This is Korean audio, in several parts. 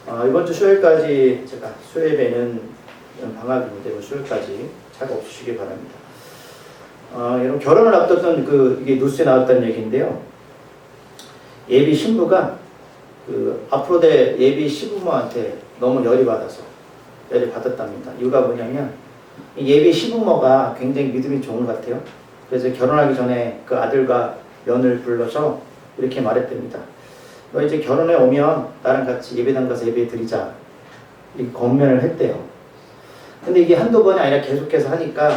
이번 주 수요일까지 제가 수요예배는 방학인데 수요일까지 잘 없으시기 바랍니다. 여러분 결혼을 앞뒀던 이게 뉴스에 나왔다는 얘기인데요. 예비 신부가 앞으로 될 예비 시부모한테 너무 열이 받았답니다. 이유가 뭐냐면 예비 시부모가 굉장히 믿음이 좋은 것 같아요. 그래서 결혼하기 전에 그 아들과 며느리를 불러서 이렇게 말했답니다. 너 이제 결혼해 오면 나랑 같이 예배당 가서 예배 드리자. 이렇게 권면을 했대요. 근데 이게 한두 번이 아니라 계속해서 하니까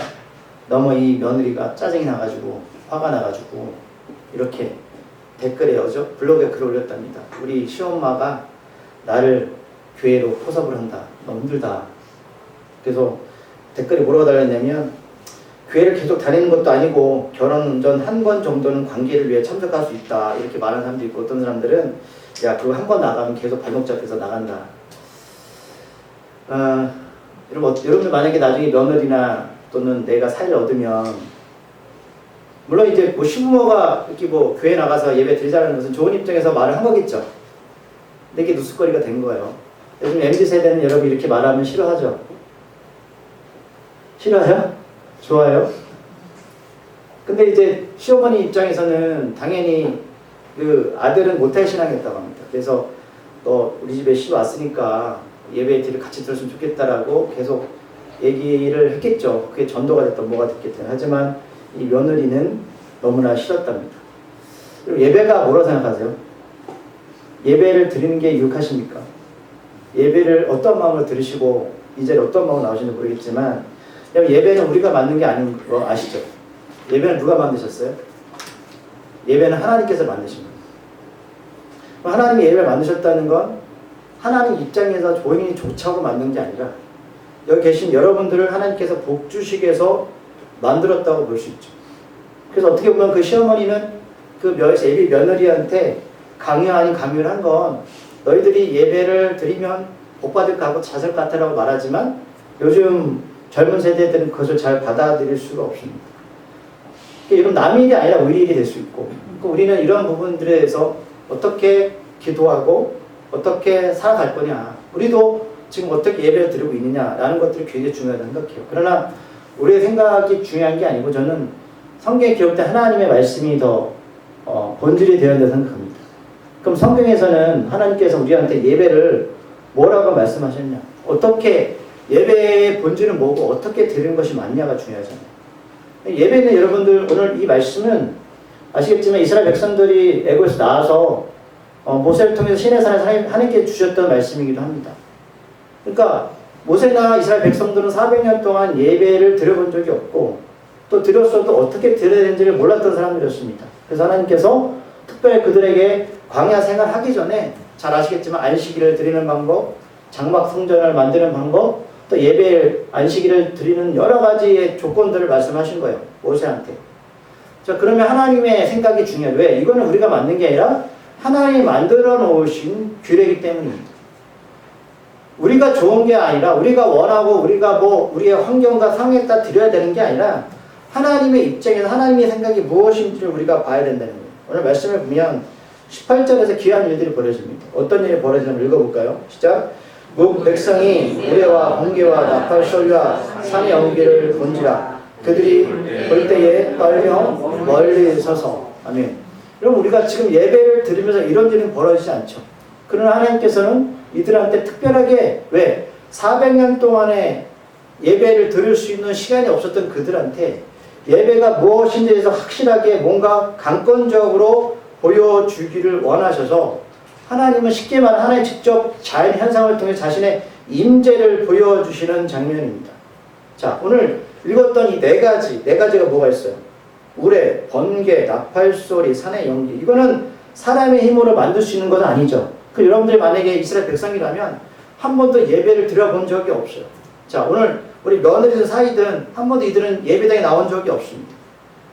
너무 이 며느리가 짜증이 나가지고 화가 나가지고 이렇게 댓글에 블로그에 글을 올렸답니다. 우리 시엄마가 나를 교회로 포섭을 한다. 너무 힘들다. 그래서 댓글이 뭐라고 달렸냐면 교회를 계속 다니는 것도 아니고 결혼 전 한 번 정도는 관계를 위해 참석할 수 있다. 이렇게 말하는 사람도 있고 어떤 사람들은 야 그거 한 번 나가면 계속 발목 잡혀서 나간다. 여러분들 만약에 나중에 며느리나 또는 내가 사이를 얻으면 물론 이제 시부모가 이렇게 교회 나가서 예배 드리자는 것은 좋은 입장에서 말을 한 거겠죠. 근데 이게 뉴스거리가 된 거예요. 요즘 MZ세대는 여러분 이렇게 말하면 싫어하죠? 싫어요? 좋아요? 근데 이제 시어머니 입장에서는 당연히 아들은 모태 신앙이었다고 합니다. 그래서 너 우리 집에 시 왔으니까 예배 같이 들었으면 좋겠다라고 계속 얘기를 했겠죠. 그게 전도가 됐든 뭐가 됐겠든. 하지만 이 며느리는 너무나 싫었답니다. 그리고 예배가 뭐라고 생각하세요? 예배를 드리는 게 유익하십니까? 예배를 어떤 마음으로 들으시고 이 자리에 어떤 마음으로 나오시는지 모르겠지만 예배는 우리가 만든 게 아닌 거 아시죠? 예배는 누가 만드셨어요? 예배는 하나님께서 만드신 거예요. 하나님이 예배를 만드셨다는 건 하나님 입장에서 본인이 좋자고 만든 게 아니라 여기 계신 여러분들을 하나님께서 복 주시기 위해서 만들었다고 볼 수 있죠. 그래서 어떻게 보면 그 시어머니는 예비 며느리한테 강요 아닌 강요를 한 건 너희들이 예배를 드리면 복 받을 것 같고 자살 것 같다라고 말하지만 요즘 젊은 세대들은 그것을 잘 받아들일 수가 없습니다. 이건 남의 일이 아니라 우리 일이 될 수 있고 우리는 이런 부분들에 대해서 어떻게 기도하고 어떻게 살아갈 거냐 우리도 지금 어떻게 예배를 드리고 있느냐라는 것들이 굉장히 중요하다고 생각해요. 그러나 우리의 생각이 중요한 게 아니고 저는 성경에 기록된 하나님의 말씀이 더 본질이 되어야 된다고 생각합니다. 그럼 성경에서는 하나님께서 우리한테 예배를 뭐라고 말씀하셨냐 어떻게 예배의 본질은 뭐고 어떻게 드리는 것이 맞냐가 중요하잖아요. 예배는 여러분들 오늘 이 말씀은 아시겠지만 이스라엘 백성들이 애굽에서 나와서 모세를 통해서 시내산에서 하나님께 주셨던 말씀이기도 합니다. 그러니까 모세나 이스라엘 백성들은 400년 동안 예배를 드려본 적이 없고 또 드렸어도 어떻게 드려야 되는지를 몰랐던 사람들이었습니다. 그래서 하나님께서 특별히 그들에게 광야 생활하기 전에 잘 아시겠지만 안식일을 드리는 방법, 장막 성전을 만드는 방법, 또 예배 안식일을 드리는 여러 가지의 조건들을 말씀하신 거예요. 모세한테. 자, 그러면 하나님의 생각이 중요해요. 왜? 이거는 우리가 만든 게 아니라 하나님이 만들어 놓으신 규례이기 때문입니다. 우리가 좋은 게 아니라 우리가 원하고 우리가 우리의 환경과 상황에 따라 드려야 되는 게 아니라 하나님의 입장에서 하나님의 생각이 무엇인지를 우리가 봐야 된다는 거예요. 오늘 말씀을 보면 18절에서 귀한 일들이 벌어집니다. 어떤 일이 벌어지는지 읽어볼까요? 시작. 묵 백성이 우레와 번개와 나팔 소리와 산의 연기를 본지라 그들이 볼 때에 떨며 멀리 서서 아멘. 여러분 우리가 지금 예배를 드리면서 이런 일은 벌어지지 않죠. 그러나 하나님께서는 이들한테 특별하게 왜 400년 동안에 예배를 드릴 수 있는 시간이 없었던 그들한테 예배가 무엇인지에 대해서 확실하게 뭔가 강권적으로 보여주기를 원하셔서 하나님은 쉽게 말하면 하나님 직접 자연 현상을 통해 자신의 임재를 보여주시는 장면입니다. 자, 오늘 읽었던 이 네 가지가 뭐가 있어요? 우레, 번개, 나팔소리, 산의 연기. 이거는 사람의 힘으로 만들 수 있는 건 아니죠. 여러분들이 만약에 이스라엘 백성이라면 한 번도 예배를 드려본 적이 없어요. 자, 오늘 우리 며느리든 사이든 한 번도 이들은 예배당에 나온 적이 없습니다.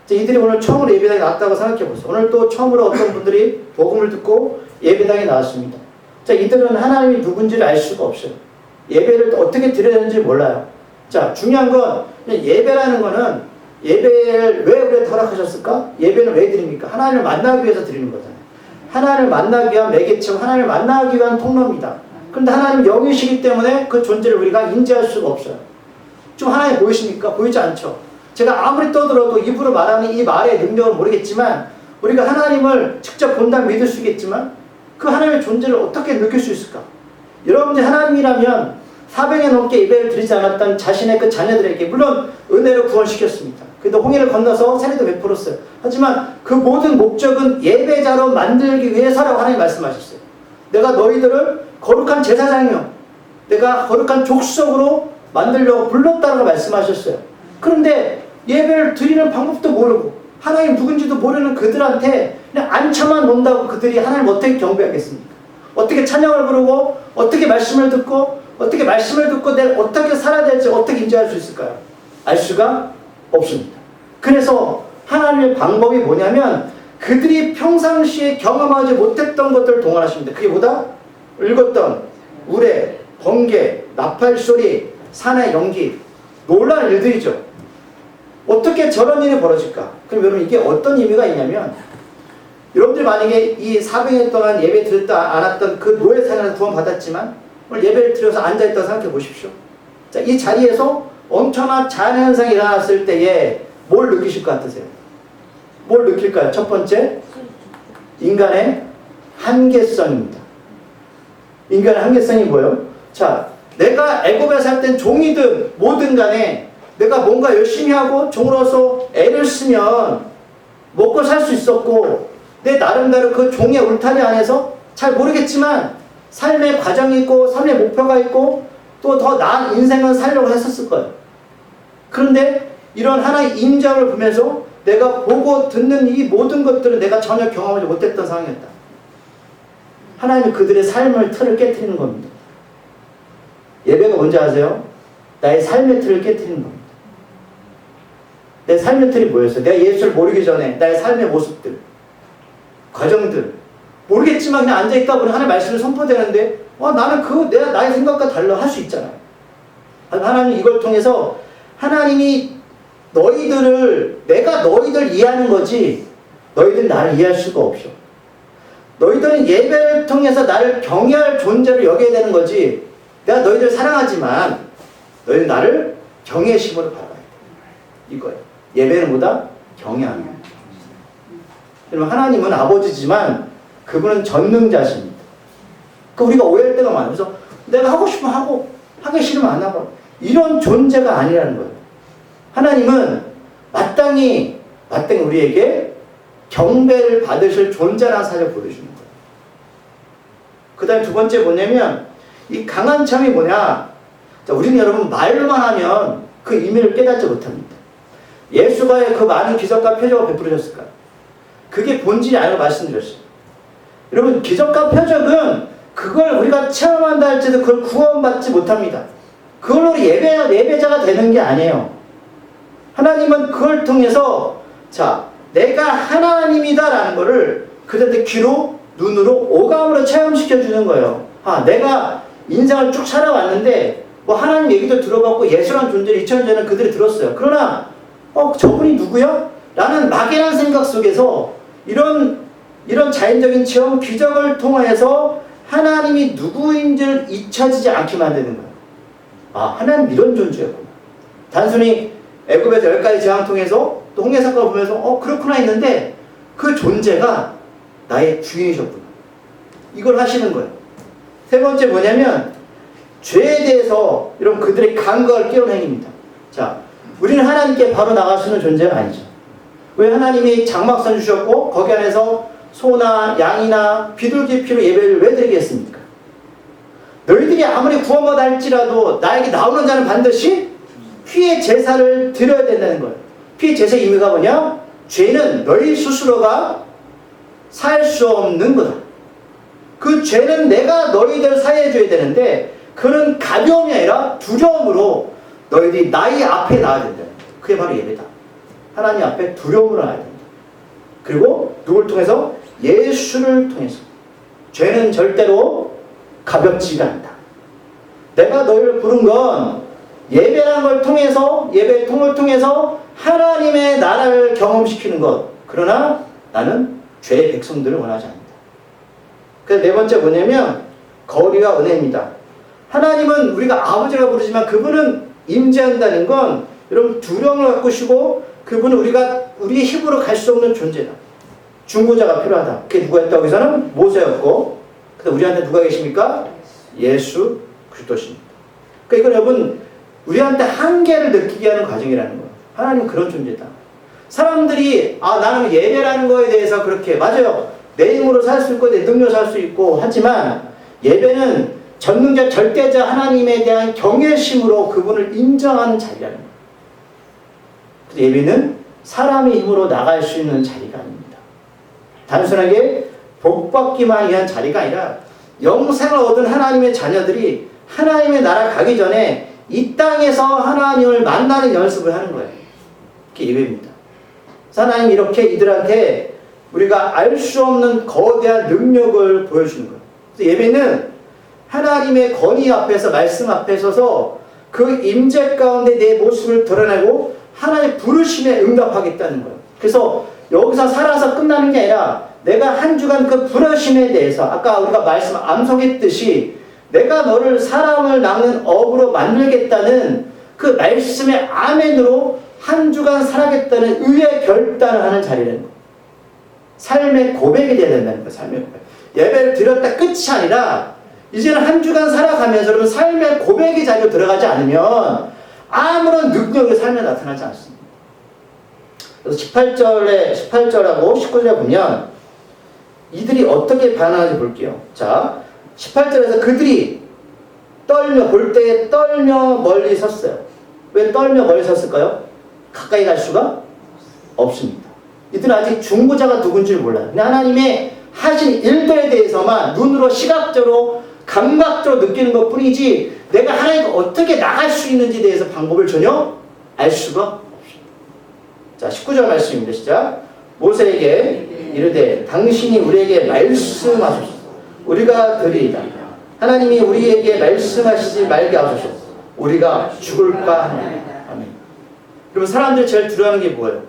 자, 이들이 오늘 처음으로 예배당에 나왔다고 생각해 보세요. 오늘 또 처음으로 어떤 분들이 복음을 듣고 예배당에 나왔습니다. 자, 이들은 하나님이 누군지를 알 수가 없어요. 예배를 또 어떻게 드려야 되는지 몰라요. 자, 중요한 건 예배라는 거는 예배를 왜 우리한테 허락하셨을까? 예배는 왜 드립니까? 하나님을 만나기 위해서 드리는 거잖아요. 하나님을 만나기 위한 매개체고 하나님을 만나기 위한 통로입니다. 그런데 하나님 영이시기 때문에 그 존재를 우리가 인지할 수가 없어요. 좀 하나님 보이십니까? 보이지 않죠. 제가 아무리 떠들어도 입으로 말하는 이 말의 능력은 모르겠지만 우리가 하나님을 직접 본다면 믿을 수 있겠지만 그 하나님의 존재를 어떻게 느낄 수 있을까? 여러분들이 하나님이라면 400년 넘게 예배를 드리지 않았던 자신의 그 자녀들에게 물론 은혜로 구원시켰습니다. 그래도 홍해를 건너서 세례도 베풀었어요. 하지만 그 모든 목적은 예배자로 만들기 위해서라고 하나님 말씀하셨어요. 내가 너희들을 거룩한 제사장이요 내가 거룩한 족속으로 만들려고 불렀다라고 말씀하셨어요. 그런데 예배를 드리는 방법도 모르고 하나님 누군지도 모르는 그들한테 그냥 앉혀만 논다고 그들이 하나님을 어떻게 경배하겠습니까? 어떻게 찬양을 부르고 어떻게 말씀을 듣고 내가 어떻게 살아야 될지 어떻게 인지할 수 있을까요? 알 수가 없습니다. 그래서 하나님의 방법이 뭐냐면 그들이 평상시에 경험하지 못했던 것들을 동원하십니다. 그게 뭐다? 읽었던 우레, 번개, 나팔소리, 산의 연기, 놀라운 일들이죠. 어떻게 저런 일이 벌어질까? 그럼 여러분 이게 어떤 의미가 있냐면 여러분들 만약에 이 400년 동안 예배 드렸다 않았던 그 노예 사냥을 구원받았지만 오늘 예배를 드려서 앉아있다고 생각해 보십시오. 자, 이 자리에서 엄청난 자연현상이 일어났을 때에 뭘 느끼실 것 같으세요? 뭘 느낄까요? 첫 번째, 인간의 한계성입니다. 인간의 한계성이 뭐예요? 자, 내가 애굽에 살 땐 종이든 뭐든 간에 내가 뭔가 열심히 하고 종으로서 애를 쓰면 먹고 살 수 있었고 내 나름대로 그 종의 울타리 안에서 잘 모르겠지만 삶의 과정이 있고 삶의 목표가 있고 또 더 나은 인생을 살려고 했었을 거예요. 그런데 이런 하나의 임장을 보면서 내가 보고 듣는 이 모든 것들은 내가 전혀 경험하지 못했던 상황이었다. 하나님이 그들의 삶의 틀을 깨트리는 겁니다. 예배가 뭔지 아세요? 나의 삶의 틀을 깨트리는 겁니다. 내 삶의 틀이 뭐였어요? 내가 예수를 모르기 전에 나의 삶의 모습들, 과정들 모르겠지만 그냥 앉아있다 보니 하나님의 말씀을 선포되는데 나는 나의 생각과 달라 할 수 있잖아요. 하나님 이걸 통해서 하나님이 내가 너희들 이해하는 거지 너희들 나를 이해할 수가 없어. 너희들은 예배를 통해서 나를 경외할 존재로 여겨야 되는 거지 내가 너희들 사랑하지만 너희들 나를 경외심으로 바라봐야 돼. 이거예요. 예배는 뭐다? 경외하는 거예요. 하나님은 아버지지만 그분은 전능자십니다. 우리가 오해할 때가 많아요. 그래서 내가 하고 싶으면 하고 하기 싫으면 안 하고 이런 존재가 아니라는 거예요. 하나님은 마땅히 우리에게 경배를 받으실 존재라는 사실을 보여주는 거예요. 그 다음에 두 번째 뭐냐면 이 강한 참이 뭐냐. 자, 우리는 여러분 말로만 하면 그 의미를 깨닫지 못합니다. 예수가 그 많은 기적과 표적을 베풀으셨을까요? 그게 본질이 아니라고 말씀드렸어요. 여러분 기적과 표적은 그걸 우리가 체험한다 할지도 그걸 구원받지 못합니다. 그걸로 예배자가 되는 게 아니에요. 하나님은 그걸 통해서 내가 하나님이다라는 거를 그들한테 귀로 눈으로 오감으로 체험시켜 주는 거예요. 내가 인생을 쭉 살아왔는데 하나님 얘기도 들어봤고 예수라는 존재를 2000년 전에 그들이 들었어요. 그러나 저분이 누구야? 라는 막연한 생각 속에서 이런 자연적인 체험, 기적을 통해서 하나님이 누구인지를 잊혀지지 않게 만드는 거예요. 하나님 이런 존재였구나. 단순히 애굽에서 10가지 재앙을 통해서 또 홍해 사건을 보면서 그렇구나 했는데 그 존재가 나의 주인이셨구나. 이걸 하시는 거예요. 세 번째 뭐냐면 죄에 대해서 이런 그들의 감각을 깨우는 행위입니다. 우리는 하나님께 바로 나갈 수 있는 존재가 아니죠. 왜 하나님이 장막선 주셨고 거기 안에서 소나 양이나 비둘기피로 예배를 왜 드리겠습니까? 너희들이 아무리 구원받아 할지라도 나에게 나오는 자는 반드시 피의 제사를 드려야 된다는 거예요. 피의 제사의 의미가 뭐냐? 죄는 너희 스스로가 살 수 없는 거다. 그 죄는 내가 너희들 사해줘야 되는데 그는 가벼움이 아니라 두려움으로 너희들이 나의 앞에 나와야 된다. 그게 바로 예배다. 하나님 앞에 두려움으로 나와야 된다. 그리고 누굴 통해서? 예수를 통해서. 죄는 절대로 가볍지가 않다. 내가 너희를 부른 건 예배라는 걸 통해서, 예배의 통을 통해서 하나님의 나라를 경험시키는 것. 그러나 나는 죄의 백성들을 원하지 않는다. 그래서 네 번째 뭐냐면 거리와 은혜입니다. 하나님은 우리가 아버지라 부르지만 그분은 임재한다는 건 여러분 두려움을 갖고 쉬고 그분은 우리의 힘으로 갈 수 없는 존재다. 중보자가 필요하다. 그게 누구였다고 여기서는 모세였고, 근데 우리한테 누가 계십니까? 예수 그리스도십니다. 그러니까 이건 여러분 우리한테 한계를 느끼게 하는 과정이라는 거예요. 하나님은 그런 존재다. 사람들이 나는 예배라는 거에 대해서 그렇게 맞아요. 내 힘으로 살 수 있고 내 능력으로 살 수 있고 하지만 예배는 전능자 절대자 하나님에 대한 경외심으로 그분을 인정하는 자리라는 거예요. 예배는 사람의 힘으로 나갈 수 있는 자리가 아닙니다. 단순하게 복받기만 위한 자리가 아니라 영생을 얻은 하나님의 자녀들이 하나님의 나라 가기 전에 이 땅에서 하나님을 만나는 연습을 하는 거예요. 그게 예배입니다. 하나님이 이렇게 이들한테 우리가 알 수 없는 거대한 능력을 보여주는 거예요. 그래서 예배는 하나님의 권위 앞에서 말씀 앞에 서서 그 임재 가운데 내 모습을 드러내고 하나님의 부르심에 응답하겠다는 거예요. 그래서 여기서 살아서 끝나는 게 아니라 내가 한 주간 그 부르심에 대해서 아까 우리가 말씀 암송했듯이 내가 너를 사람을 낚는 업으로 만들겠다는 그 말씀의 아멘으로 한 주간 살아겠다는 의의 결단을 하는 자리라는 거예요. 삶의 고백이 되어야 된다는 거예요. 삶의 고백. 예배를 드렸다 끝이 아니라 이제는 한 주간 살아가면서 여러분 삶의 고백의 자리로 들어가지 않으면 아무런 능력이 삶에 나타나지 않습니다. 그래서 18절하고 19절에 보면 이들이 어떻게 반응하는지 볼게요. 자, 18절에서 그들이 볼 때에 떨며 멀리 섰어요. 왜 떨며 멀리 섰을까요? 가까이 갈 수가 없습니다. 이들은 아직 중보자가 누군지를 몰라요. 근데 하나님의 하신 일들에 대해서만 눈으로 시각적으로 감각적으로 느끼는 것 뿐이지 내가 하나님과 어떻게 나갈 수 있는지에 대해서 방법을 전혀 알 수가 없습니다. 자, 19절 말씀입니다. 시작. 모세에게 이르되 당신이 우리에게 말씀하소서 우리가 들으리이다. 하나님이 우리에게 말씀하시지 말게 하소서 우리가 죽을까 하나이다. 아멘. 그러면 사람들이 제일 두려워하는 게 뭐예요?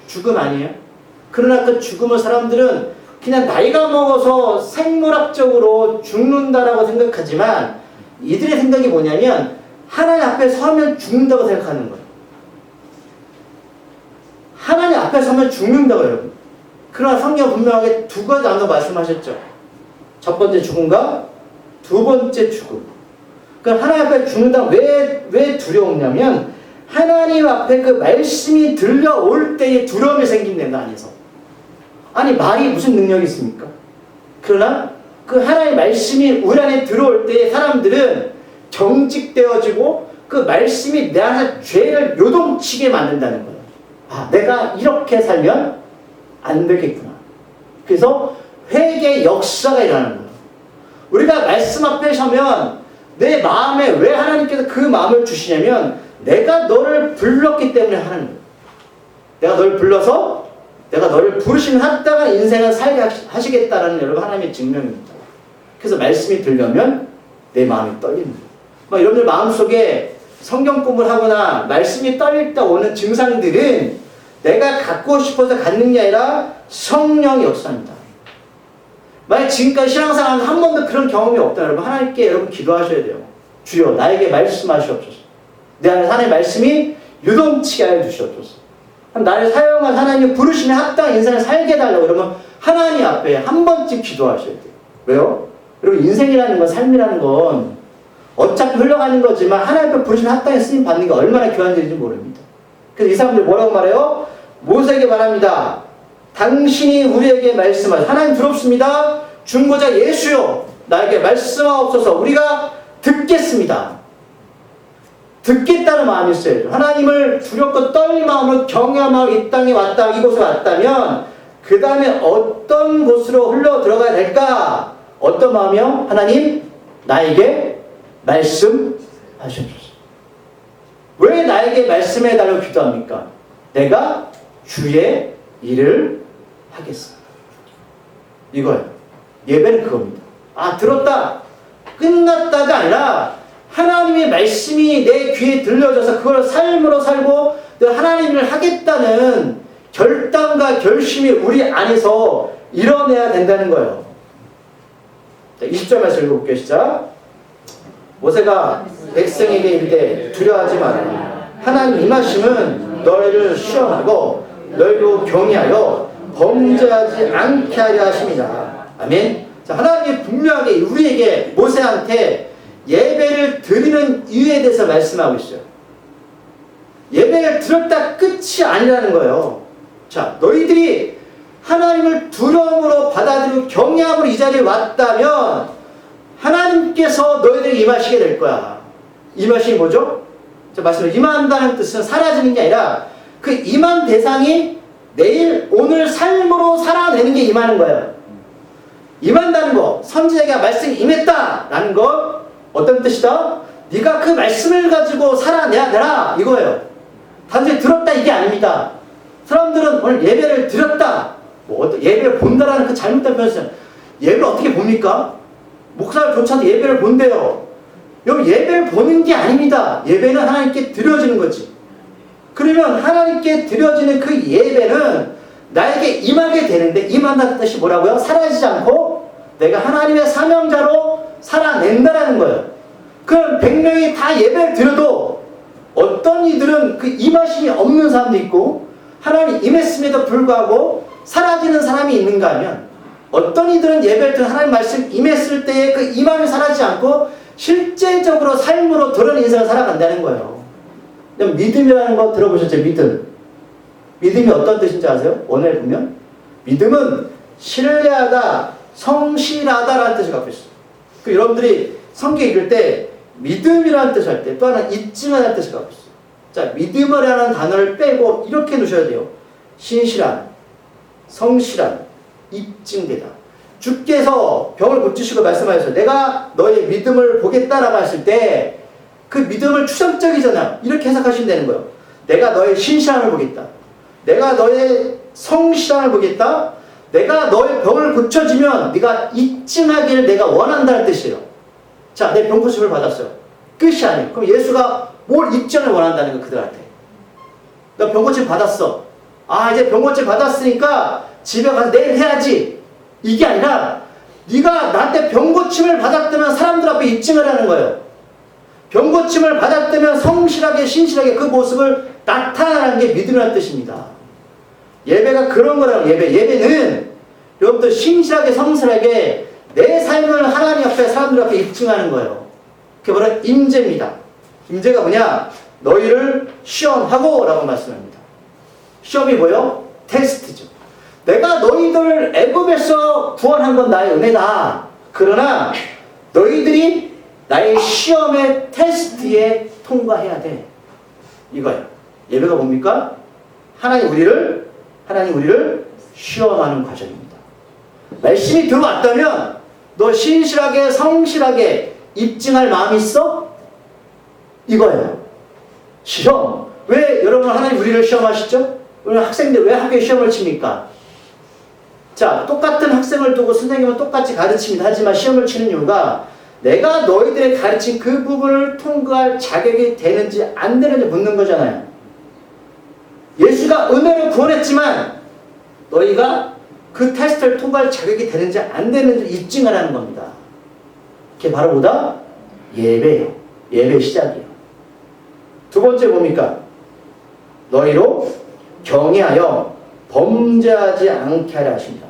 죽음 아니에요? 그러나 그 죽음을 사람들은 그냥 나이가 먹어서 생물학적으로 죽는다라고 생각하지만 이들의 생각이 뭐냐면 하나님 앞에 서면 죽는다고 생각하는 거예요. 하나님 앞에 서면 죽는다고요, 여러분. 그러나 성경 분명하게 두 가지 나눠 말씀하셨죠. 첫 번째 죽음과 두 번째 죽음. 그러니까 하나님 앞에 죽는다 왜 두려웠냐면 하나님 앞에 그 말씀이 들려올 때에 두려움이 생긴다는 거 안에서. 아니 말이 무슨 능력이 있습니까? 그러나 그 하나님의 말씀이 우리 안에 들어올 때에 사람들은 경직되어지고 그 말씀이 내 안에 죄를 요동치게 만든다는 거예요. 내가 이렇게 살면 안 되겠구나. 그래서 회개의 역사가 일어나는 거예요. 우리가 말씀 앞에 서면 내 마음에 왜 하나님께서 그 마음을 주시냐면 내가 너를 불렀기 때문에 하는 거예요. 내가 너를 불러서 내가 너를 부르시는 합당한 인생을 살게 하시겠다라는 여러분 하나님의 증명입니다. 그래서 말씀이 들려면 내 마음이 떨리는 거예요. 여러분들 마음속에 성경 공부를 하거나 말씀이 떨릴 때 오는 증상들은 내가 갖고 싶어서 갖는 게 아니라 성령의 역사입니다. 만약 지금까지 신앙생활 한 번도 그런 경험이 없다 여러분 하나님께 여러분 기도하셔야 돼요. 주여 나에게 말씀하시옵소서. 내 안에 하나님의 말씀이 유동치게 하여 주시옵소서. 나를 사용한 하나님의 부르심에 합당한 인생을 살게 해달라고 그러면 하나님 앞에 한 번쯤 기도하셔야 돼요. 왜요? 여러분 인생이라는 건 삶이라는 건 어차피 흘러가는 거지만 하나님 앞에 부르심에 합당한 쓰임 받는 게 얼마나 귀한 일인지 모릅니다. 그래서 이 사람들이 뭐라고 말해요? 모세에게 말합니다. 당신이 우리에게 말씀하시오. 하나님 두렵습니다. 중보자 예수요 나에게 말씀하옵소서. 우리가 듣겠습니다. 듣겠다는 마음이 있어요. 하나님을 두렵고 떨린 마음으로 경외한 마음으로 이 땅에 왔다 이곳에 왔다면 그 다음에 어떤 곳으로 흘러 들어가야 될까? 어떤 마음이요? 하나님 나에게 말씀하시옵소서. 왜 나에게 말씀해달라고 기도합니까? 내가 주의 일을 하겠습니다. 이거예요. 예배는 그겁니다. 들었다. 끝났다가 아니라 하나님의 말씀이 내 귀에 들려져서 그걸 삶으로 살고 하나님 일을 하겠다는 결단과 결심이 우리 안에서 이뤄내야 된다는 거예요. 자, 20절 말씀 읽어볼게요. 시작. 모세가 백성에게 이르되 두려워하지 말라. 하나님 임하심은 너희를 시험하고 너희로 경외하여 범죄하지 않게 하려 하심이다. 아멘. 자, 하나님이 분명하게 우리에게 모세한테 예배를 드리는 이유에 대해서 말씀하고 있어요. 예배를 드렸다 끝이 아니라는 거예요. 자, 너희들이 하나님을 두려움으로 받아들이고 경외함으로 이 자리에 왔다면 하나님께서 너희들에게 임하시게 될 거야. 임하심이 뭐죠? 자, 말씀을 임한다는 뜻은 사라지는 게 아니라 그 임한 대상이 내일 오늘 삶으로 살아내는 게 임하는 거예요. 임한다는 거, 선지자가 말씀이 임했다라는 거 어떤 뜻이다? 네가 그 말씀을 가지고 살아내야 되라 이거예요. 단순히 들었다 이게 아닙니다. 사람들은 오늘 예배를 드렸다, 예배를 본다라는 그 잘못된 표현은 예배를 어떻게 봅니까? 목사조차도 예배를 본대요. 여러분, 예배를 보는 게 아닙니다. 예배는 하나님께 드려지는 거지. 그러면 하나님께 드려지는 그 예배는 나에게 임하게 되는데, 임한다는 뜻이 뭐라고요? 사라지지 않고 내가 하나님의 사명자로 살아낸다라는 거예요. 그럼 100명이 다 예배를 드려도 어떤 이들은 그 임하심이 없는 사람도 있고 하나님이 임했음에도 불구하고 사라지는 사람이 있는가 하면, 어떤 이들은 예배를 드려 하나님 말씀 임했을 때에 그 임함이 사라지지 않고 실제적으로 삶으로 드러낸 인생을 살아간다는 거예요. 믿음이라는 거 들어보셨죠? 믿음. 믿음이 어떤 뜻인지 아세요? 오늘 보면 믿음은 신뢰하다, 성실하다라는 뜻을 갖고 있어요. 그 여러분들이 성경 읽을 때 믿음이라는 뜻을 할 때 또 하나 입증하는 뜻을 갖고 있어요. 자, 믿음이라는 단어를 빼고 이렇게 놓으셔야 돼요. 신실한, 성실한, 입증되다. 주께서 병을 고치시고 말씀하셨어요. 내가 너의 믿음을 보겠다라고 하실 때 그 믿음을 추상적이잖아요. 이렇게 해석하시면 되는 거예요. 내가 너의 신실함을 보겠다. 내가 너의 성실함을 보겠다. 내가 너의 병을 고쳐주면 네가 입증하기를 내가 원한다는 뜻이에요. 자, 내 병 고침을 받았어요. 끝이 아니에요. 그럼 예수가 뭘 입증을 원한다는 거 그들한테. 너 병 고침 받았어. 아, 이제 병 고침 받았으니까 집에 가서 내일 해야지. 이게 아니라 네가 나한테 병 고침을 받았다면 사람들 앞에 입증을 하는 거예요. 병 고침을 받았다면 성실하게 신실하게 그 모습을 나타나는 게 믿음이라는 뜻입니다. 예배가 그런 거라고. 예배는 여러분들 신실하게 성실하게 내 삶을 하나님 앞에 사람들 앞에 입증하는 거예요. 그게 바로 임재입니다. 임재가 뭐냐? 너희를 시험하고 라고 말씀합니다. 시험이 뭐예요? 테스트죠. 내가 너희들 애굽에서 구원한 건 나의 은혜다. 그러나 너희들이 나의 시험의 테스트에 통과해야 돼. 이거예요. 예배가 뭡니까? 하나님 우리를 시험하는 과정입니다. 말씀이 들어왔다면 너 신실하게 성실하게 입증할 마음이 있어? 이거예요. 시험. 왜 여러분 하나님 우리를 시험하시죠? 오늘 학생들 왜 학교에 시험을 칩니까? 자, 똑같은 학생을 두고 선생님은 똑같이 가르칩니다. 하지만 시험을 치는 이유가 내가 너희들의 가르친 그 부분을 통과할 자격이 되는지 안 되는지 묻는 거잖아요. 예수가 은혜로 구원했지만 너희가 그 테스트를 통과할 자격이 되는지 안 되는지 입증하라는 겁니다. 그게 바로 뭐다? 예배예요. 예배 시작이에요. 두 번째 뭡니까? 너희로 경외하여 범죄하지 않게 하려 하십니다.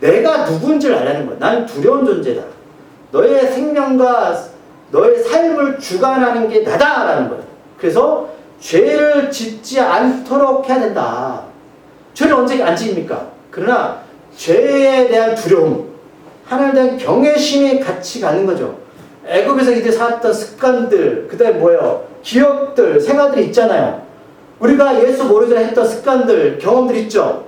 내가 누군지를 알라는 거야. 난 두려운 존재다. 너의 생명과 너의 삶을 주관하는 게 나다라는 거예요. 그래서 죄를 짓지 않도록 해야 된다. 죄를 언제 안 지입니까? 그러나 죄에 대한 두려움, 하나님에 대한 경외심이 같이 가는 거죠. 애굽에서 이들 살았던 습관들, 그 다음에 뭐예요? 기억들, 생활들이 있잖아요. 우리가 예수 모르기 전에 했던 습관들, 경험들 있죠.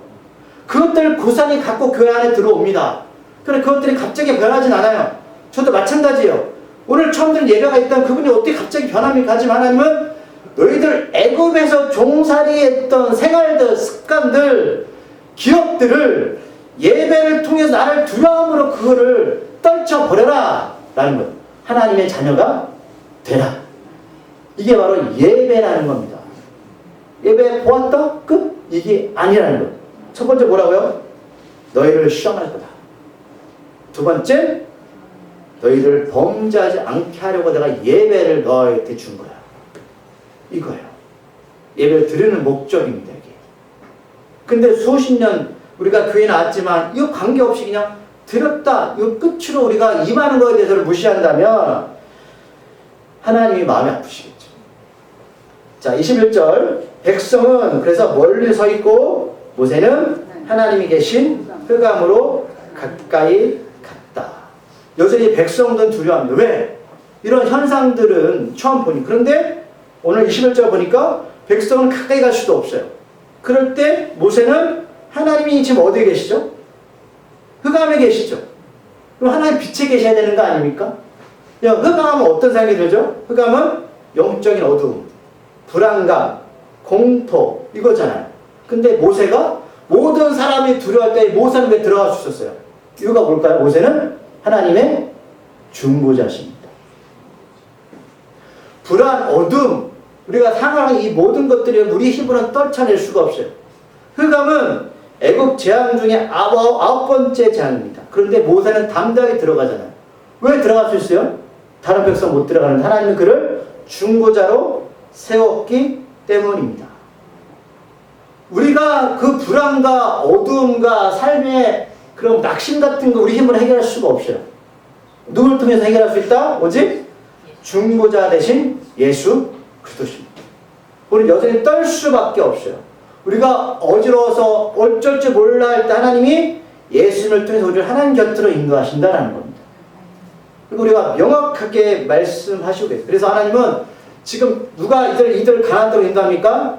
그것들을 고스란히 갖고 교회 안에 들어옵니다. 그런데 그것들이 갑자기 변하진 않아요. 저도 마찬가지예요. 오늘 처음 들은 예배가 있다면 그분이 어떻게 갑자기 변합니까? 하지만 하나님은 너희들 애굽에서 종살이했던 생활들, 습관들, 기억들을 예배를 통해서 나를 두려움으로 그거를 떨쳐버려라 라는 거예요. 하나님의 자녀가 되라. 이게 바로 예배라는 겁니다. 예배 보았다? 끝? 이게 아니라는 거예요. 첫 번째 뭐라고요? 너희를 시험할 거다. 두 번째, 너희를 범죄하지 않게 하려고 내가 예배를 너희한테 준 거야. 이거예요. 예배를 드리는 목적입니다. 이게. 근데 수십 년 우리가 교회 나왔지만 이거 관계없이 그냥 드렸다. 이거 끝으로 우리가 임하는 거에 대해서를 무시한다면 하나님이 마음이 아프시겠죠. 자, 21절. 백성은 그래서 멀리 서 있고 모세는 하나님이 계신 흑암으로 가까이 갔다. 여전히 백성들은 두려워합니다. 왜? 이런 현상들은 처음 보니. 그런데 오늘 21절 보니까 백성은 가까이 갈 수도 없어요. 그럴 때 모세는 하나님이 지금 어디에 계시죠? 흑암에 계시죠. 그럼 하나님 빛에 계셔야 되는 거 아닙니까? 흑암은 어떤 생각이 들죠? 흑암은 영적인 어두움, 불안감, 공포 이거잖아요. 근데 모세가 모든 사람이 두려워할 때 모세는 왜 들어갈 수 있었어요? 이유가 뭘까요? 모세는 하나님의 중보자십니다. 불안, 어둠, 우리가 상황한 이 모든 것들이 우리 힘으로는 떨쳐낼 수가 없어요. 흑암은 애국 재앙 중에 아홉 번째 재앙입니다. 그런데 모세는 담대하게 들어가잖아요. 왜 들어갈 수 있어요? 다른 백성 못 들어가는데 하나님은 그를 중보자로 세웠기 때문입니다. 우리가 그 불안과 어두움과 삶의 그런 낙심 같은 거 우리 힘으로 해결할 수가 없어요. 누굴 통해서 해결할 수 있다? 오직 중보자 대신 예수 그리스도십니다. 우리는 여전히 떨 수밖에 없어요. 우리가 어지러워서 어쩔 줄 몰라 할 때 하나님이 예수님을 통해서 우리를 하나님 곁으로 인도하신다는 겁니다. 그리고 우리가 명확하게 말씀하시고 계세요. 그래서 하나님은 지금 누가 이들 가나안 땅으로 인도합니까?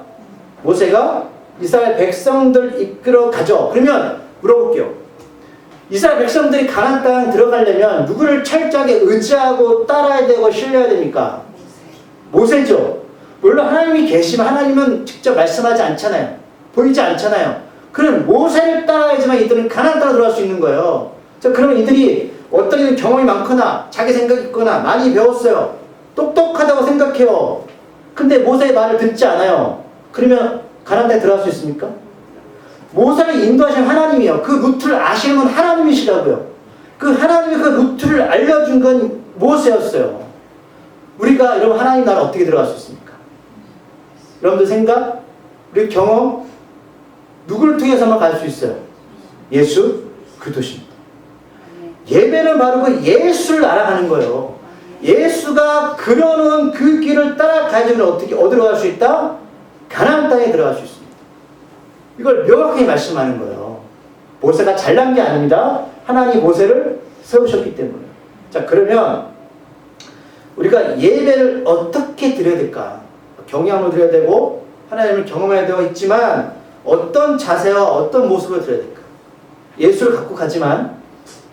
모세가 이스라엘 백성들 이끌어 가죠. 그러면 물어볼게요. 이스라엘 백성들이 가나안 땅 들어가려면 누구를 철저하게 의지하고 따라야 되고 신뢰해야 됩니까? 모세죠. 물론 하나님이 계시면 하나님은 직접 말씀하지 않잖아요. 보이지 않잖아요. 그럼 모세를 따라야지만 이들은 가나안 땅으로 들어갈 수 있는 거예요. 자, 그러면 이들이 어떤 경험이 많거나 자기 생각이 있거나 많이 배웠어요. 똑똑하다고 생각해요. 근데 모세의 말을 듣지 않아요. 그러면 가나안 땅에 들어갈 수 있습니까? 모세를 인도하신 하나님이요. 그 루트를 아시는 건 하나님이시라고요. 그 하나님이 그 루트를 알려준 건 모세였어요. 우리가 여러분 하나님 나라 어떻게 들어갈 수 있습니까? 여러분들 생각, 우리 경험, 누구를 통해서만 갈 수 있어요? 예수 그리스도십니다. 예배는 바로 그 예수를 알아가는 거예요. 예수가 그려놓은 그 길을 따라가야지 어떻게 어디로 갈 수 있다? 가나안 땅에 들어갈 수 있습니다. 이걸 명확하게 말씀하는 거예요. 모세가 잘난 게 아닙니다. 하나님이 모세를 세우셨기 때문에. 자, 그러면 우리가 예배를 어떻게 드려야 될까? 경외함으로 드려야 되고 하나님을 경험해야 되고 있지만 어떤 자세와 어떤 모습으로 드려야 될까? 예수를 갖고 가지만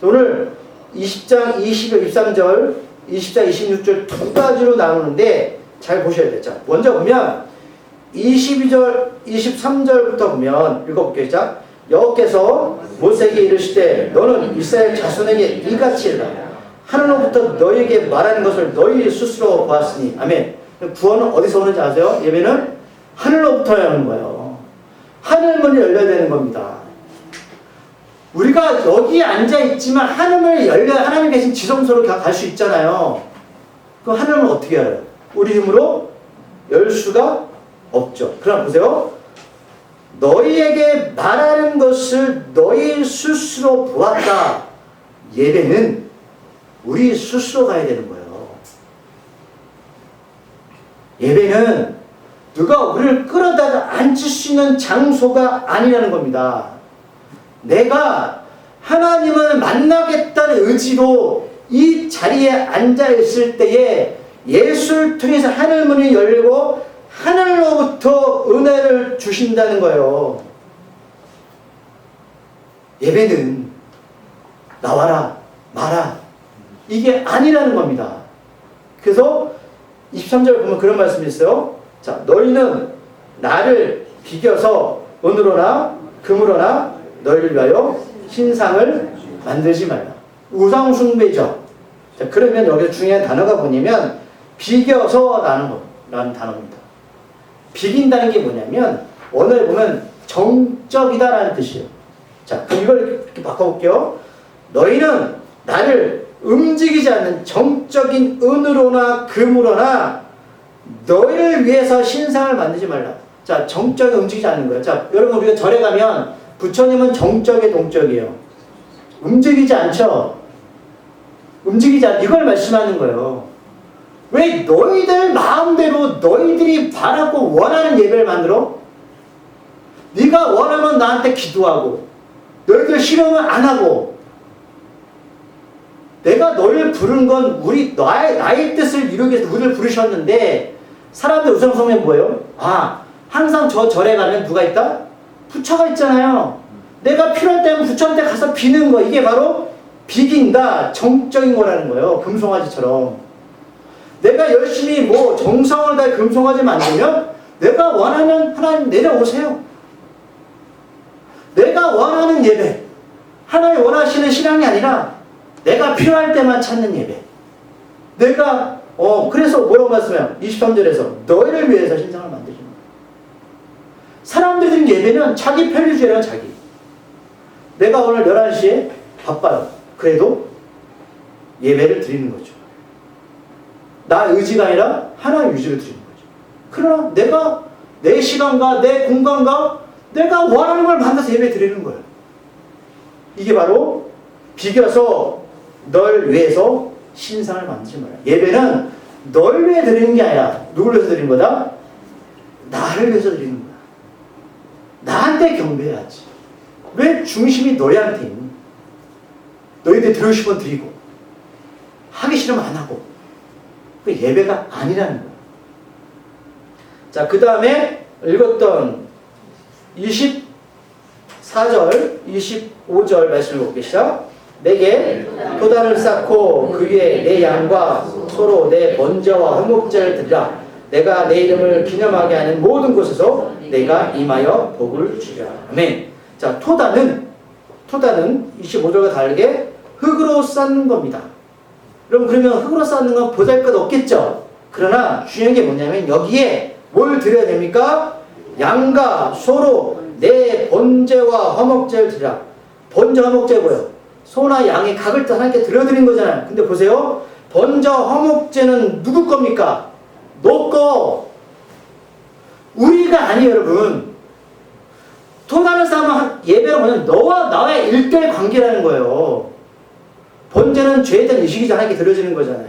오늘 20장 20절 23절 20장 26절 두 가지로 나누는데 잘 보셔야 되죠. 먼저 보면 22절 23절부터 보면 읽어볼게요. 자, 여호와께서 모세에게 이르시되 너는 이스라엘 자손에게 이같이 이르라. 하늘로부터 너희에게 말하는 것을 너희 스스로 보았으니. 아멘. 구원은 어디서 오는지 아세요? 예배는 하늘로부터 하는 거예요. 하늘 문이 열려야 되는 겁니다. 우리가 여기 앉아 있지만 하늘을 열려야 하나님 계신 지성소로 갈 수 있잖아요. 그 하늘은 어떻게 열어요? 우리 힘으로 열 수가 없죠. 그럼 보세요. 너희에게 말하는 것을 너희 스스로 보았다. 예배는 우리 스스로 가야 되는 거예요. 예배는 누가 우리를 끌어다가 앉힐 수 있는 장소가 아니라는 겁니다. 내가 하나님을 만나겠다는 의지로 이 자리에 앉아 있을 때에 예수를 통해서 하늘문이 열리고 하늘로부터 은혜를 주신다는 거예요. 예배는 나와라 마라 이게 아니라는 겁니다. 그래서 23절 보면 그런 말씀이 있어요. 자, 너희는 나를 비겨서 은으로나 금으로나 너희를 위하여 신상을 만들지 말라. 우상 숭배죠. 자, 그러면 여기서 중요한 단어가 뭐냐면 비겨서라는 단어입니다. 비긴다는 게 뭐냐면 원어에 보면 정적이다라는 뜻이에요. 자, 그럼 이걸 이렇게 바꿔볼게요. 너희는 나를 움직이지 않는 정적인 은으로나 금으로나 너희를 위해서 신상을 만들지 말라. 자, 정적이 움직이지 않는 거예요. 자, 여러분 우리가 절에 가면 부처님은 정적의 동적이에요. 움직이지 않죠? 움직이지 않, 이걸 말씀하는 거예요. 왜 너희들 마음대로 너희들이 바라고 원하는 예배를 만들어? 네가 원하면 나한테 기도하고 너희들 싫으면 안 하고 내가 너희를 부른 건 나의 뜻을 이루기 위해서 우리를 부르셨는데 사람들 우상성에 뭐예요? 아, 항상 저 절에 가면 누가 있다? 부처가 있잖아요. 내가 필요할 때는 부처한테 가서 비는 거, 이게 바로 비긴다, 정적인 거라는 거예요. 금송아지처럼. 내가 열심히 뭐 정성을 다해 금송아지 만들면 내가 원하면 하나님 내려오세요. 내가 원하는 예배, 하나님 원하시는 신앙이 아니라 내가 필요할 때만 찾는 예배. 내가 그래서 뭐라고 말씀해요? 23절에서 너희를 위해서 신상을 만들지 마. 사람들이 드린 예배는 자기 편리주의라는 자기. 내가 오늘 11시에 바빠요. 그래도 예배를 드리는 거죠. 나 의지가 아니라 하나의 의지를 드리는 거죠. 그러나 내가 내 시간과 내 공간과 내가 원하는 걸 만나서 예배 드리는 거예요. 이게 바로 비겨서 널 위해서 신상을 만들지 마라. 예배는 널 위해 드리는 게 아니라 누구를 위해서 드리는 거다? 나를 위해서 드리는 거야. 나한테 경배해야지. 왜 중심이 너희한테 있니? 너희들 드리고 싶으면 드리고 하기 싫으면 안 하고. 그 예배가 아니라는 거야. 자, 그 다음에 읽었던 24절, 25절 말씀을 볼게요. 내게 표단을 쌓고 그 위에 내 양과 소로 내 번제와 화목제를 드리라. 내가 내 이름을 기념하게 하는 모든 곳에서 내가 임하여 복을 주리라. 아멘. 자, 토단은 25절과 다르게 흙으로 쌓는 겁니다. 여러분, 그러면 흙으로 쌓는 건 보잘것 없겠죠? 그러나 중요한 게 뭐냐면 여기에 뭘 드려야 됩니까? 양과 소로 내 번제와 화목제를 드리라. 번제, 화목제 뭐예요? 소나 양의 각을 하나님께 드려드린 거잖아요. 근데 보세요. 번제, 화목제는 누구 겁니까? 너 거. 우리가 아니에요, 여러분. 토단을 쌓으면 예배는 뭐냐면 너와 나의 일대의 관계라는 거예요. 번제는 죄에 대한 의식이 하나님께 드려지는 거잖아요.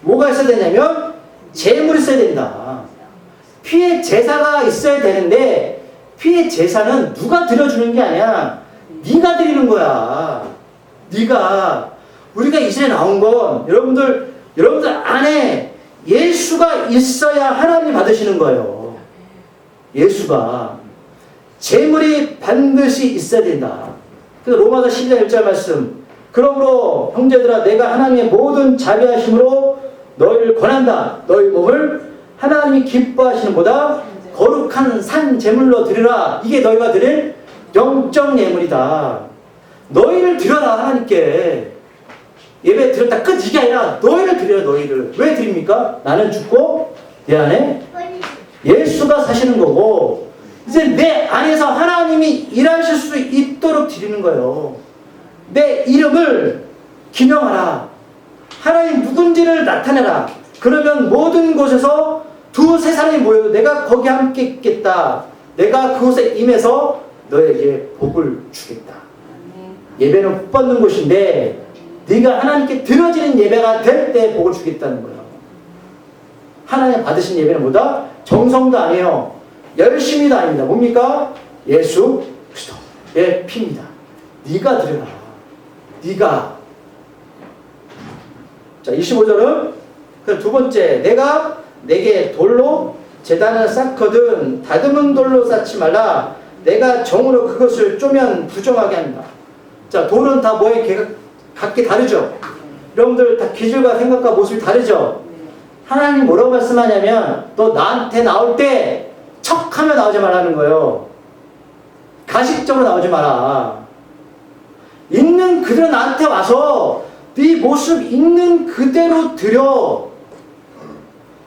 뭐가 있어야 되냐면 제물이 있어야 된다. 피의 제사가 있어야 되는데 피의 제사는 누가 드려주는 게 아니야. 네가 드리는 거야. 네가. 우리가 이 시대에 나온 건 여러분들 안에 예수가 있어야 하나님이 받으시는 거예요. 예수가. 제물이 반드시 있어야 된다. 그래서 로마서 12장 1절 말씀. 그러므로 형제들아 내가 하나님의 모든 자비하심으로 너희를 권한다. 너희 몸을 하나님이 기뻐하시는 보다 거룩한 산 제물로 드리라. 이게 너희가 드릴 영적 예물이다. 너희를 드려라. 하나님께 예배 드렸다 끝. 이게 아니라 너희를 드려라. 너희를. 왜 드립니까? 나는 죽고 내 안에 예수가 사시는 거고 이제 내 안에서 하나님이 일하실 수 있도록 드리는 거예요. 내 이름을 기념하라. 하나님 누군지를 나타내라. 그러면 모든 곳에서 두세 사람이 모여도 내가 거기 함께 있겠다. 내가 그곳에 임해서 너에게 복을 주겠다. 예배는 복 받는 곳인데 네가 하나님께 드려지는 예배가 될 때 복을 주겠다는 거예요. 하나님 받으신 예배는 뭐다? 정성도 아니에요. 열심히도 아닙니다. 뭡니까? 예수 그리스도의 피입니다. 네가 드려라. 네가. 자, 25절은 그 두 번째, 내가 내게 돌로 제단을 쌓거든 다듬은 돌로 쌓지 말라. 내가 정으로 그것을 쪼면 부정하게 한다. 자, 돌은 다 뭐에 각기 다르죠? 여러분들 다 기질과 생각과 모습이 다르죠? 하나님 뭐라고 말씀하냐면 너 나한테 나올 때 척하며 나오지 말라는 거예요. 가식적으로 나오지 마라. 있는 그대로 나한테 와서 네 모습 있는 그대로 드려.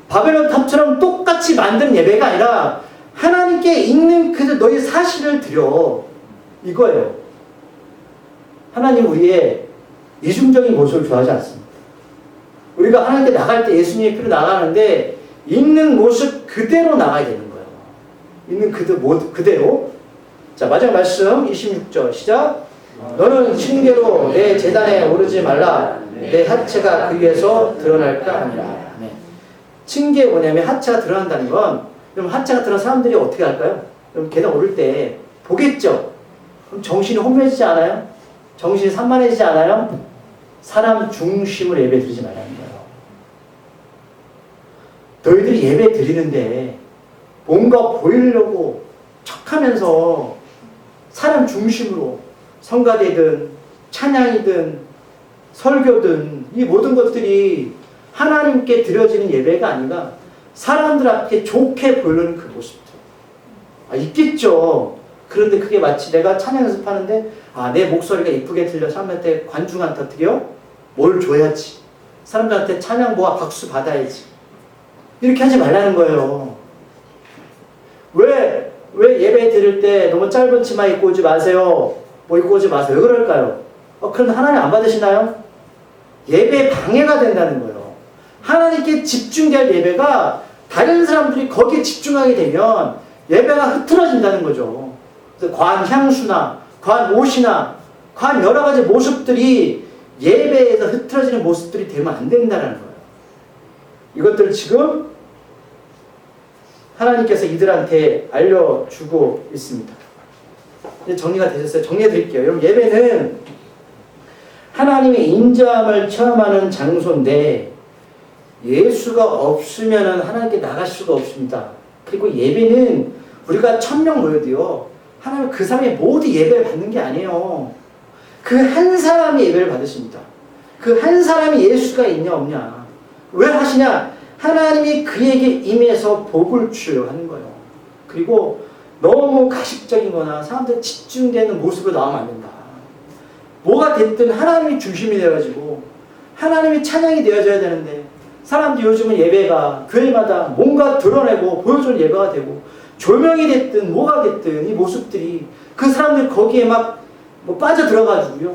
바벨론 탑처럼 똑같이 만든 예배가 아니라 하나님께 있는 그대로 너희 사실을 드려. 이거예요. 하나님 우리의 이중적인 모습을 좋아하지 않습니다. 우리가 하나님께 나갈 때 예수님의 피로 나가는데 있는 모습 그대로 나가야 되는 거예요. 있는 그대로. 자, 마지막 말씀 26절 시작. 너는 징계로 내 제단에 오르지 말라. 내 하체가 그 위에서 드러날까 하니라. 네. 징계가 뭐냐면 하체가 드러난다는 건, 그럼 하체가 드러난 사람들이 어떻게 할까요? 그럼 계단 오를 때 보겠죠? 그럼 정신이 혼미해지지 않아요? 정신이 산만해지지 않아요? 사람 중심으로 예배 드리지 말라는 거예요. 너희들이 예배 드리는데 뭔가 보이려고 척하면서 사람 중심으로 성가대든 찬양이든 설교든 이 모든 것들이 하나님께 드려지는 예배가 아니라 사람들 앞에 좋게 보이는 그 모습들. 있겠죠. 그런데 그게 마치 내가 찬양 연습하는데 내 목소리가 이쁘게 들려 사람한테 관중한테 드려? 뭘 줘야지. 사람들한테 찬양 모아 박수 받아야지. 이렇게 하지 말라는 거예요. 왜 예배 드릴 때 너무 짧은 치마 입고 오지 마세요. 뭐 입고 오지 마세요. 왜 그럴까요? 그럼 하나님 안 받으시나요? 예배 방해가 된다는 거예요. 하나님께 집중될 예배가 다른 사람들이 거기에 집중하게 되면 예배가 흐트러진다는 거죠. 그래서 과한 향수나 과한 옷이나 과한 여러 가지 모습들이 예배에서 흐트러지는 모습들이 되면 안 된다는 거예요. 이것들을 지금 하나님께서 이들한테 알려주고 있습니다. 이제 정리가 되셨어요? 정리해 드릴게요. 여러분, 예배는 하나님의 인자함을 체험하는 장소인데 예수가 없으면 하나님께 나갈 수가 없습니다. 그리고 예배는 우리가 1000명 모여도요, 하나님 그 사람이 모두 예배를 받는 게 아니에요. 그 한 사람이 예배를 받으십니다. 그 한 사람이 예수가 있냐 없냐. 왜 하시냐? 하나님이 그에게 임해서 복을 주려고 하는 거예요. 그리고 너무 가식적인 거나 사람들 집중되는 모습으로 나오면 안 된다. 뭐가 됐든 하나님이 중심이 되어가지고 하나님이 찬양이 되어져야 되는데 사람들이 요즘은 예배가 교회마다 뭔가 드러내고 보여주는 예배가 되고 조명이 됐든 뭐가 됐든 이 모습들이 그 사람들 거기에 막 뭐 빠져들어가지고요.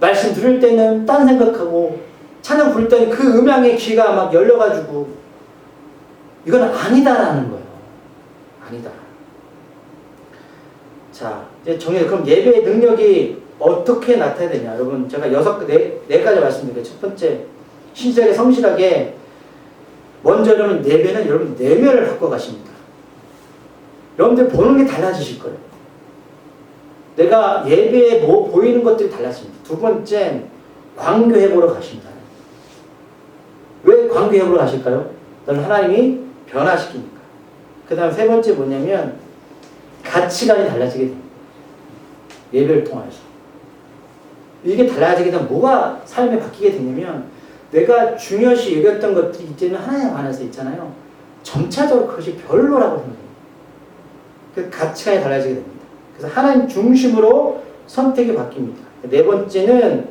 말씀 들을 때는 딴 생각하고 찬양 부를 때는 그 음향의 귀가 막 열려가지고 이건 아니다라는 거예요. 아니다. 자, 이제 그럼 예배의 능력이 어떻게 나타나야 되냐. 여러분, 제가 네 가지 말씀드릴게요. 첫 번째, 신실하게 성실하게. 먼저 여러분, 예배는 여러분 내면을 바꿔 가십니다. 여러분들 보는 게 달라지실 거예요. 내가 예배에 보이는 것들이 달라집니다. 두 번째, 광교회보러 가십니다. 왜 광교회보러 가실까요? 너는 하나님이 변화시키니까. 그 다음 세 번째 뭐냐면 가치관이 달라지게 됩니다. 예배를 통해서. 이게 달라지게 되면 뭐가 삶에 바뀌게 되냐면 내가 중요시 여겼던 것들이 이제는 하나님 안에서 있잖아요. 점차적으로 그것이 별로라고 생각해요. 그 가치관이 달라지게 됩니다. 그래서 하나님 중심으로 선택이 바뀝니다. 네 번째는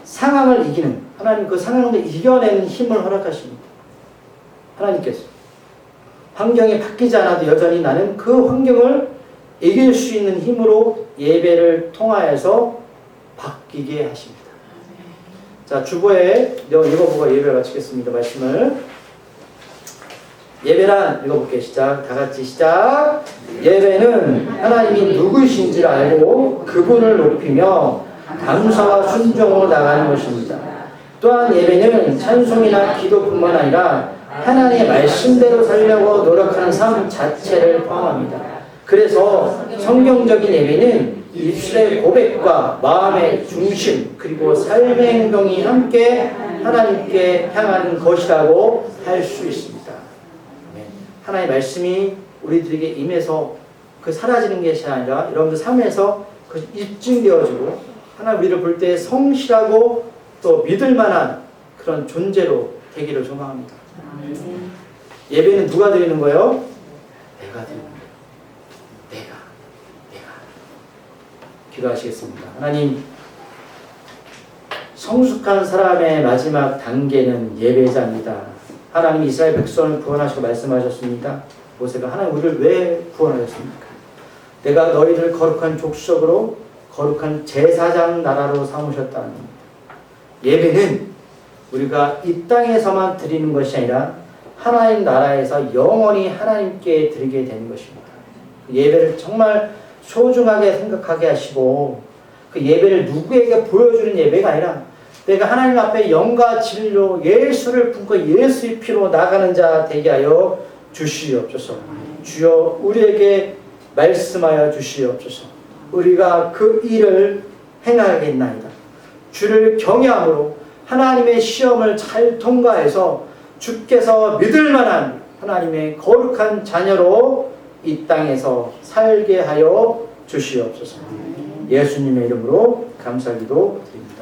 상황을 이기는, 하나님 그 상황을 이겨내는 힘을 허락하십니다. 하나님께서 환경이 바뀌지 않아도 여전히 나는 그 환경을 이길 수 있는 힘으로 예배를 통하여서 바뀌게 하십니다. 자, 주보에 읽어보고 예배를 마치겠습니다. 말씀을. 예배란, 읽어볼게요. 시작. 다 같이 시작. 예배는 하나님이 누구이신지를 알고 그분을 높이며 감사와 순종으로 나가는 것입니다. 또한 예배는 찬송이나 기도뿐만 아니라 하나님의 말씀대로 살려고 노력하는 삶 자체를 포함합니다. 그래서 성경적인 예배는 입술의 고백과 마음의 중심 그리고 삶의 행동이 함께 하나님께 향하는 것이라고 할 수 있습니다. 하나님의 말씀이 우리들에게 임해서 그 사라지는 것이 아니라 여러분들 삶에서 그 입증되어지고 하나님 우리를 볼 때 성실하고 또 믿을 만한 그런 존재로 되기를 소망합니다. 예배는 누가 드리는 거예요? 내가 드리는 거예요. 내가. 기도하시겠습니다. 하나님, 성숙한 사람의 마지막 단계는 예배자입니다. 하나님 이스라엘 백성을 구원하시고 말씀하셨습니다. 모세가 하나님 우리를 왜 구원하셨습니까? 내가 너희를 거룩한 족속으로 거룩한 제사장 나라로 삼으셨다는 겁니다. 예배는 우리가 이 땅에서만 드리는 것이 아니라 하나님 나라에서 영원히 하나님께 드리게 되는 것입니다. 예배를 정말 소중하게 생각하게 하시고 그 예배를 누구에게 보여주는 예배가 아니라 내가 하나님 앞에 영과 진리로 예수를 품고 예수의 피로 나가는 자 되게 하여 주시옵소서. 주여 우리에게 말씀하여 주시옵소서. 우리가 그 일을 행하겠나이다. 주를 경외함으로 하나님의 시험을 잘 통과해서 주께서 믿을 만한 하나님의 거룩한 자녀로 이 땅에서 살게 하여 주시옵소서. 예수님의 이름으로 감사기도 드립니다.